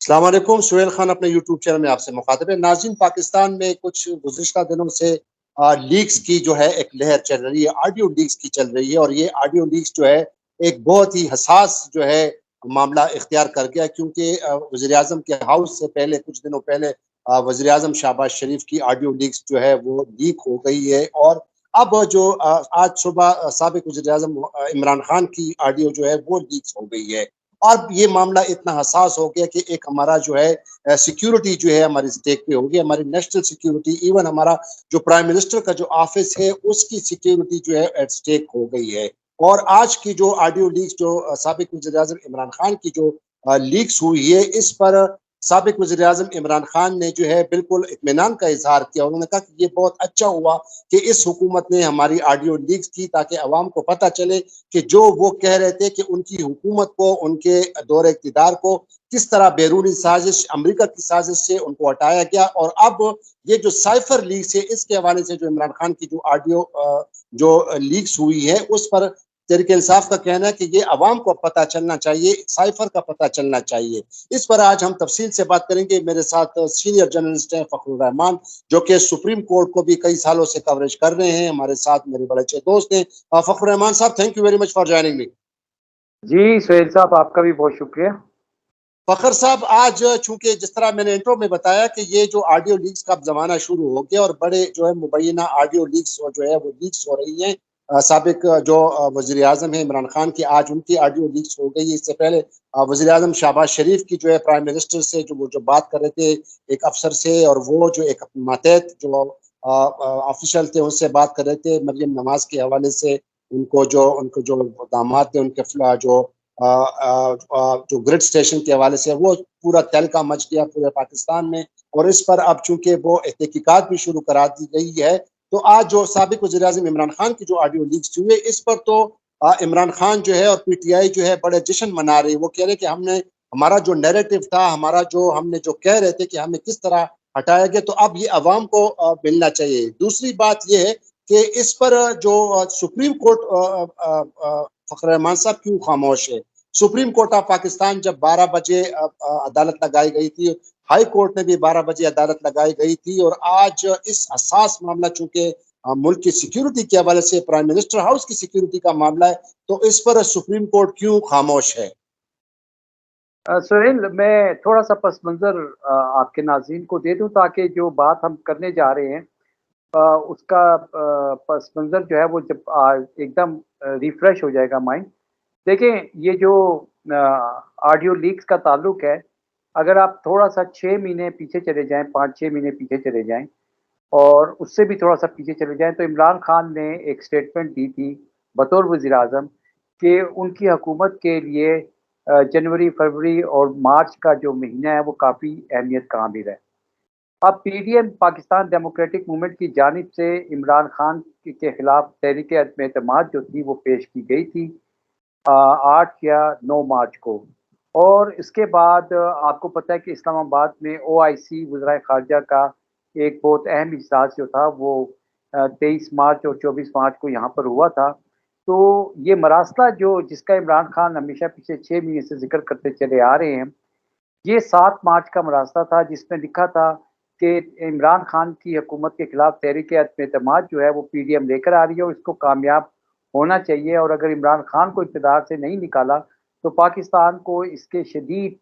السلام علیکم، سہیل خان اپنے یوٹیوب چینل میں آپ سے مخاطب ہے۔ ناظرین، پاکستان میں کچھ گزشتہ دنوں سے لیکس کی جو ہے ایک لہر چل رہی ہے، آڈیو لیکس کی چل رہی ہے، اور یہ آڈیو لیکس جو ہے ایک بہت ہی حساس جو ہے معاملہ اختیار کر گیا، کیونکہ وزیر اعظم کے ہاؤس سے پہلے کچھ دنوں پہلے وزیر اعظم شہباز شریف کی آڈیو لیکس جو ہے وہ لیک ہو گئی ہے، اور اب جو آج صبح سابق وزیر اعظم عمران خان کی آڈیو جو ہے وہ لیکس ہو گئی ہے۔ اور یہ معاملہ اتنا حساس ہو گیا کہ ایک ہمارا جو ہے سیکیورٹی جو ہے ہماری اسٹیک پہ ہوگی، ہماری نیشنل سیکیورٹی، ایون ہمارا جو پرائم منسٹر کا جو آفس ہے اس کی سیکیورٹی جو ہے ایٹ اسٹیک ہو گئی ہے۔ اور آج کی جو آڈیو لیکس جو سابق وزیر اعظم عمران خان کی جو لیکس ہوئی ہے، اس پر سابق وزیر اعظم عمران خان نے جو ہے بالکل اطمینان کا اظہار کیا۔ انہوں نے کہا کہ یہ بہت اچھا ہوا کہ اس حکومت نے ہماری آڈیو لیکس کی، تاکہ عوام کو پتہ چلے کہ جو وہ کہہ رہے تھے کہ ان کی حکومت کو، ان کے دور اقتدار کو کس طرح بیرونی سازش، امریکہ کی سازش سے ان کو ہٹایا گیا۔ اور اب یہ جو سائفر لیکس ہے، اس کے حوالے سے جو عمران خان کی جو آڈیو جو لیکس ہوئی ہے، اس پر تحریک انصاف کا کہنا ہے کہ یہ عوام کو پتہ چلنا چاہیے، سائفر کا پتہ چلنا چاہیے۔ اس پر آج ہم تفصیل سے بات کریں گے۔ میرے ساتھ سینئر جرنلسٹ ہیں فخر الرحمان، جو کہ سپریم کورٹ کو بھی کئی سالوں سے کوریج کر رہے ہیں، ہمارے ساتھ میرے بڑے اچھے دوست ہیں فخر الرحمان صاحب۔ Thank you very much for joining me. جی سہیل صاحب، آپ کا بھی بہت شکریہ۔ فخر صاحب، آج چونکہ جس طرح میں نے انٹرو میں بتایا کہ یہ جو آڈیو لیکس کا زمانہ شروع ہو گیا، اور بڑے جو ہے مبینہ آڈیو لیکس جو ہے وہ لیکس ہو رہی ہیں۔ سابق جو وزیر اعظم ہیں عمران خان کی، آج ان کی آڈیو لیکس ہو گئی۔ اس سے پہلے وزیر اعظم شہباز شریف کی جو ہے پرائم منسٹر سے جو بات کر رہے تھے ایک افسر سے، اور وہ جو ایک ماتحت جو آفیشل تھے ان سے بات کر رہے تھے مریم نواز کے حوالے سے۔ ان کو جو داماد تھے، ان کے جو گریڈ اسٹیشن کے حوالے سے، وہ پورا تہلکہ مچ گیا پورے پاکستان میں۔ اور اس پر اب چونکہ وہ تحقیقات بھی شروع کرا دی گئی ہے، تو آج جو سابق وزیر اعظم عمران خان کی جو آڈیو لیکس ہوئے، اس پر تو عمران خان جو ہے اور پی ٹی آئی جو ہے بڑے جشن منا رہی۔ وہ کہہ رہے کہ ہمارا جو نیریٹو تھا، ہم نے جو کہہ رہے تھے کہ ہمیں کس طرح ہٹایا گیا، تو اب یہ عوام کو ملنا چاہیے۔ دوسری بات یہ ہے کہ اس پر جو سپریم کورٹ فخر رحمان صاحب کیوں خاموش ہے؟ سپریم کورٹ آف پاکستان جب 12 بجے عدالت لگائی گئی تھی، ہائی کورٹ نے بھی 12 بجے عدالت لگائی گئی تھی، اور آج اس حساس معاملہ چونکہ ملک کی سیکیورٹی کے حوالے سے، پرائم منسٹر ہاؤس کی سیکیورٹی کا معاملہ ہے، تو اس پر سپریم کورٹ کیوں خاموش ہے؟ سہیل، میں تھوڑا سا پس منظر آپ کے ناظرین کو دے دوں، تاکہ جو بات ہم کرنے جا رہے ہیں اس کا پس منظر جو ہے وہ جب ایک دم ریفریش ہو جائے گا مائنڈ۔ دیکھیں، یہ جو آڈیو لیکس کا تعلق ہے، اگر آپ تھوڑا سا 6 مہینے پیچھے چلے جائیں، 5-6 مہینے پیچھے چلے جائیں، اور اس سے بھی تھوڑا سا پیچھے چلے جائیں، تو عمران خان نے ایک سٹیٹمنٹ دی تھی بطور وزیر اعظم کہ ان کی حکومت کے لیے جنوری، فروری اور مارچ کا جو مہینہ ہے وہ کافی اہمیت کا حامل ہے۔ اب P D M Pakistan Democratic Movement کی جانب سے عمران خان کے خلاف تحریک عدم اعتماد جو تھی وہ پیش کی گئی تھی 8 یا 9 مارچ کو، اور اس کے بعد آپ کو پتہ ہے کہ اسلام آباد میں او آئی سی وزرائے خارجہ کا ایک بہت اہم اجلاس جو تھا وہ 23 مارچ اور 24 مارچ کو یہاں پر ہوا تھا۔ تو یہ مراسلہ جس کا عمران خان ہمیشہ پچھلے 6 مہینے سے ذکر کرتے چلے آ رہے ہیں، یہ 7 مارچ کا مراسلہ تھا، جس میں لکھا تھا کہ عمران خان کی حکومت کے خلاف تحریک عدم اعتماد جو ہے وہ پی ڈی ایم لے کر آ رہی ہے، اور اس کو کامیاب ہونا چاہیے، اور اگر عمران خان کو اقتدار سے نہیں نکالا تو پاکستان کو اس کے شدید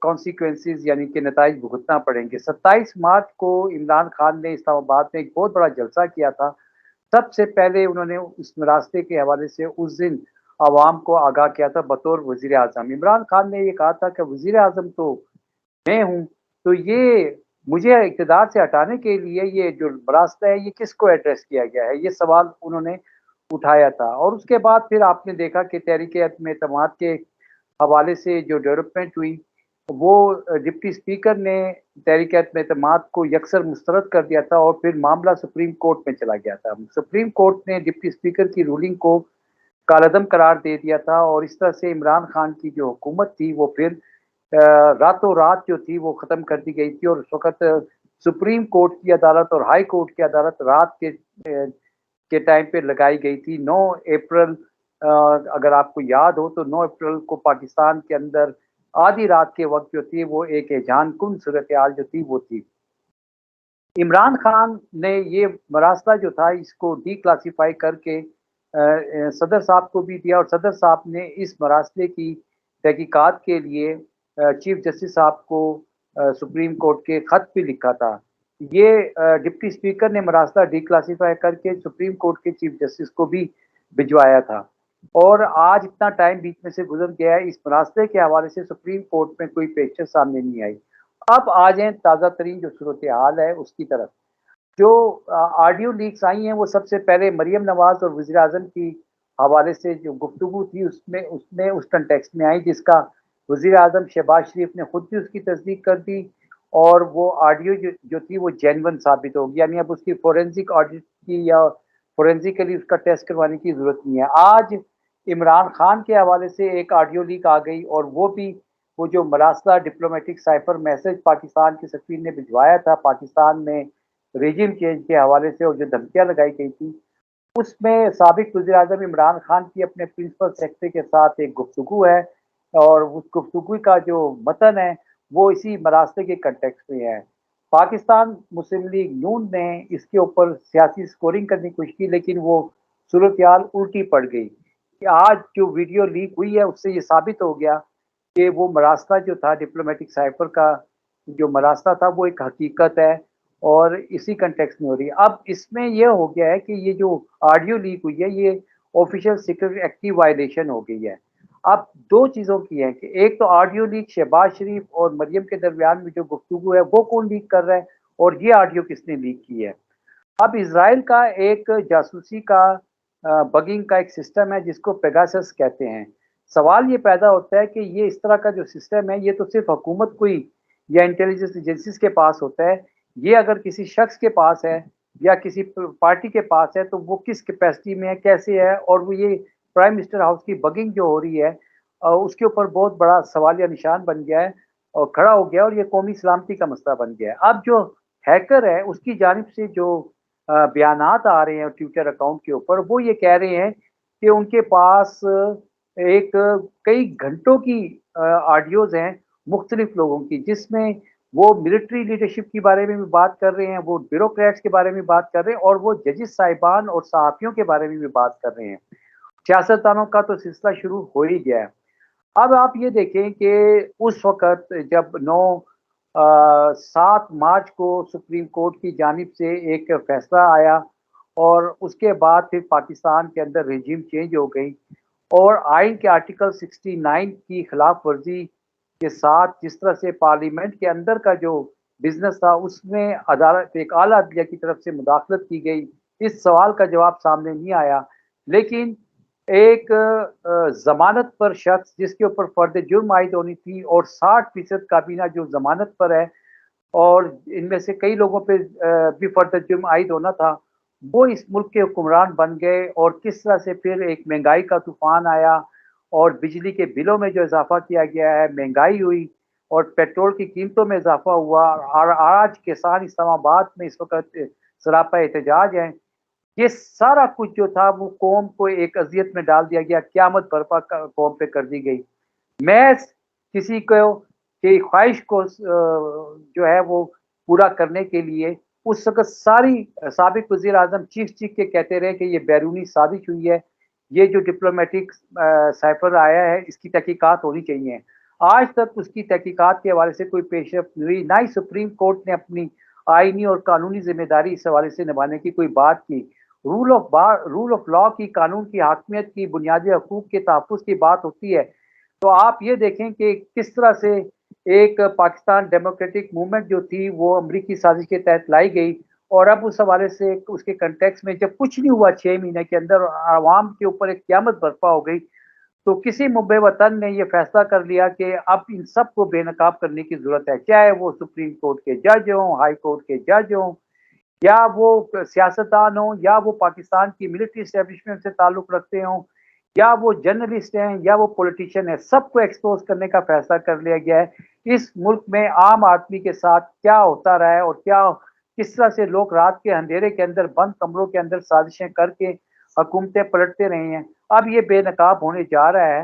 کانسیکوینسز یعنی کہ نتائج بھگتنا پڑیں گے۔ 27 مارچ کو عمران خان نے اسلام آباد میں ایک بہت بڑا جلسہ کیا تھا۔ سب سے پہلے انہوں نے اس راستے کے حوالے سے اس دن عوام کو آگاہ کیا تھا بطور وزیر اعظم۔ عمران خان نے یہ کہا تھا کہ وزیر اعظم تو میں ہوں، تو یہ مجھے اقتدار سے ہٹانے کے لیے یہ جو راستہ ہے یہ کس کو ایڈریس کیا گیا ہے، یہ سوال انہوں نے اٹھایا تھا۔ اور اس کے بعد پھر آپ نے دیکھا کہ تحریک عدم اعتماد کے حوالے سے جو ڈیولپمنٹ ہوئی، وہ ڈپٹی اسپیکر نے تحریک عدم اعتماد کو یکسر مسترد کر دیا تھا، اور پھر معاملہ سپریم کورٹ میں چلا گیا تھا۔ سپریم کورٹ نے ڈپٹی اسپیکر کی رولنگ کو کالعدم قرار دے دیا تھا، اور اس طرح سے عمران خان کی جو حکومت تھی وہ پھر راتوں رات جو تھی وہ ختم کر دی گئی تھی، اور اس وقت سپریم کورٹ کی عدالت اور ہائی کورٹ کی عدالت رات کے ٹائم پہ لگائی گئی تھی۔ 9 اپریل، اگر آپ کو یاد ہو تو 9 اپریل کو پاکستان کے اندر آدھی رات کے وقت جو تھی وہ ایک ہیجان کن صورتحال جو تھی وہ تھی۔ عمران خان نے یہ مراسلہ جو تھا اس کو ڈی کلاسیفائی کر کے صدر صاحب کو بھی دیا، اور صدر صاحب نے اس مراسلے کی تحقیقات کے لیے چیف جسٹس صاحب کو سپریم کورٹ کے خط بھی لکھا تھا۔ یہ ڈپٹی اسپیکر نے مراسلہ ڈی کلاسیفائی کر کے سپریم کورٹ کے چیف جسٹس کو بھی بھجوایا تھا، اور آج اتنا ٹائم بیچ میں سے گزر گیا ہے، اس مراسلے کے حوالے سے سپریم کورٹ میں کوئی پیشکش سامنے نہیں آئی۔ اب آ جائیں تازہ ترین جو صورتحال ہے اس کی طرف۔ جو آڈیو لیکس آئی ہیں وہ سب سے پہلے مریم نواز اور وزیر اعظم کی حوالے سے جو گفتگو تھی اس کنٹیکسٹ میں آئی، جس کا وزیر اعظم شہباز شریف نے خود بھی اس کی تصدیق کر دی، اور وہ آڈیو جو تھی وہ جینون ثابت ہوگی، یعنی اب اس کی فورینسک آڈٹ کی یا فورینسکلی اس کا ٹیسٹ کروانے کی ضرورت نہیں ہے۔ آج عمران خان کے حوالے سے ایک آڈیو لیک آ گئی، اور وہ بھی وہ جو مراسلہ ڈپلومیٹک سائفر میسج پاکستان کے سفیر نے بھجوایا تھا پاکستان میں ریجیم چینج کے حوالے سے، اور جو دھمکیاں لگائی گئی تھی، اس میں سابق وزیر اعظم عمران خان کی اپنے پرنسپل سیکرٹری کے ساتھ ایک گفتگو ہے، اور اس گفتگو کا جو متن ہے وہ اسی مراسلے کے کنٹیکسٹ میں ہے۔ پاکستان مسلم لیگ نون نے اس کے اوپر سیاسی سکورنگ کرنے کی کوشش کی، لیکن وہ صورتحال الٹی پڑ گئی کہ آج جو ویڈیو لیک ہوئی ہے اس سے یہ ثابت ہو گیا کہ وہ مراسلہ جو تھا ڈپلومیٹک سائفر کا جو مراسلہ تھا وہ ایک حقیقت ہے، اور اسی کنٹیکسٹ میں ہو رہی ہے۔ اب اس میں یہ ہو گیا ہے کہ یہ جو آڈیو لیک ہوئی ہے یہ آفیشیل سیکرٹ ایکٹ کی وائلیشن ہو گئی ہے۔ اب دو چیزوں کی ہے کہ ایک تو آڈیو لیک شہباز شریف اور مریم کے درمیان میں جو گفتگو ہے وہ کون لیک کر رہا ہے، اور یہ آڈیو کس نے لیک کی ہے۔ اب اسرائیل کا ایک جاسوسی کا بگنگ کا ایک سسٹم ہے جس کو پیگاسس کہتے ہیں۔ سوال یہ پیدا ہوتا ہے کہ یہ اس طرح کا جو سسٹم ہے یہ تو صرف حکومت کو ہی یا انٹیلیجنس ایجنسیز کے پاس ہوتا ہے، یہ اگر کسی شخص کے پاس ہے یا کسی پارٹی کے پاس ہے تو وہ کس کیپیسٹی میں ہے، کیسے ہے، اور وہ یہ پرائم منسٹر ہاؤس کی بگنگ جو ہو رہی ہے اس کے اوپر بہت بڑا سوالیہ نشان بن گیا ہے اور کھڑا ہو گیا، اور یہ قومی سلامتی کا مسئلہ بن گیا ہے۔ اب جو ہیکر ہے اس کی جانب سے جو بیانات آ رہے ہیں ٹویٹر اکاؤنٹ کے اوپر، وہ یہ کہہ رہے ہیں کہ ان کے پاس ایک کئی گھنٹوں کی آڈیوز ہیں مختلف لوگوں کی، جس میں وہ ملٹری لیڈرشپ کے بارے میں بھی بات کر رہے ہیں، وہ بیوروکریٹس کے بارے میں بات کر رہے ہیں، اور وہ ججز صاحبان اور صحافیوں کے بارے میں بھی بات کر رہے ہیں۔ سیاستدانوں کا تو سلسلہ شروع ہو ہی گیا ہے۔ اب آپ یہ دیکھیں کہ اس وقت جب 7 مارچ کو سپریم کورٹ کی جانب سے ایک فیصلہ آیا، اور اس کے بعد پھر پاکستان کے اندر ریجیم چینج ہو گئی، اور آئین کے آرٹیکل 69 کی خلاف ورزی کے ساتھ جس طرح سے پارلیمنٹ کے اندر کا جو بزنس تھا اس میں عدالت ایک اعلیٰ عدلیہ کی طرف سے مداخلت کی گئی، اس سوال کا جواب سامنے نہیں آیا۔ لیکن ایک ضمانت پر شخص جس کے اوپر فرد جرم عائد ہونی تھی، اور 60% کابینہ جو ضمانت پر ہے، اور ان میں سے کئی لوگوں پہ بھی فرد جرم عائد ہونا تھا، وہ اس ملک کے حکمران بن گئے، اور کس طرح سے پھر ایک مہنگائی کا طوفان آیا، اور بجلی کے بلوں میں جو اضافہ کیا گیا ہے، مہنگائی ہوئی، اور پیٹرول کی قیمتوں میں اضافہ ہوا، اور آج کسان اسلام آباد میں اس وقت سراپا احتجاج ہیں۔ یہ سارا کچھ جو تھا وہ قوم کو ایک اذیت میں ڈال دیا گیا، قیامت برپا قوم پہ کر دی گئی۔ میں کسی کو کہ خواہش کو جو ہے وہ پورا کرنے کے لیے اس وقت ساری سابق وزیر اعظم چیخ کے کہتے رہے کہ یہ بیرونی سازش ہوئی ہے، یہ جو ڈپلومیٹک سائفر آیا ہے اس کی تحقیقات ہونی چاہیے۔ آج تک اس کی تحقیقات کے حوالے سے کوئی پیش رفت نہیں ہوئی، نہ ہی سپریم کورٹ نے اپنی آئینی اور قانونی ذمہ داری اس حوالے سے نبھانے کی کوئی بات کی۔ رول آف لا کی، قانون کی حاکمیت کی، بنیادی حقوق کے تحفظ کی بات ہوتی ہے، تو آپ یہ دیکھیں کہ کس طرح سے ایک پاکستان ڈیموکریٹک موومنٹ جو تھی وہ امریکی سازش کے تحت لائی گئی، اور اب اس حوالے سے اس کے کنٹیکس میں جب کچھ نہیں ہوا 6 مہینے کے اندر عوام کے اوپر ایک قیامت برپا ہو گئی، تو کسی محب وطن نے یہ فیصلہ کر لیا کہ اب ان سب کو بے نقاب کرنے کی ضرورت ہے، چاہے وہ سپریم کورٹ کے جج ہوں، ہائی کورٹ کے جج ہوں، یا وہ سیاستدان ہوں، یا وہ پاکستان کی ملٹری اسٹیبلشمنٹ سے تعلق رکھتے ہوں، یا وہ جرنلسٹ ہیں، یا وہ پولیٹیشین ہیں، سب کو ایکسپوز کرنے کا فیصلہ کر لیا گیا ہے۔ اس ملک میں عام آدمی کے ساتھ کیا ہوتا رہا ہے، اور کس طرح سے لوگ رات کے اندھیرے کے اندر بند کمروں کے اندر سازشیں کر کے حکومتیں پلٹتے رہے ہیں، اب یہ بے نقاب ہونے جا رہا ہے،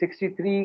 63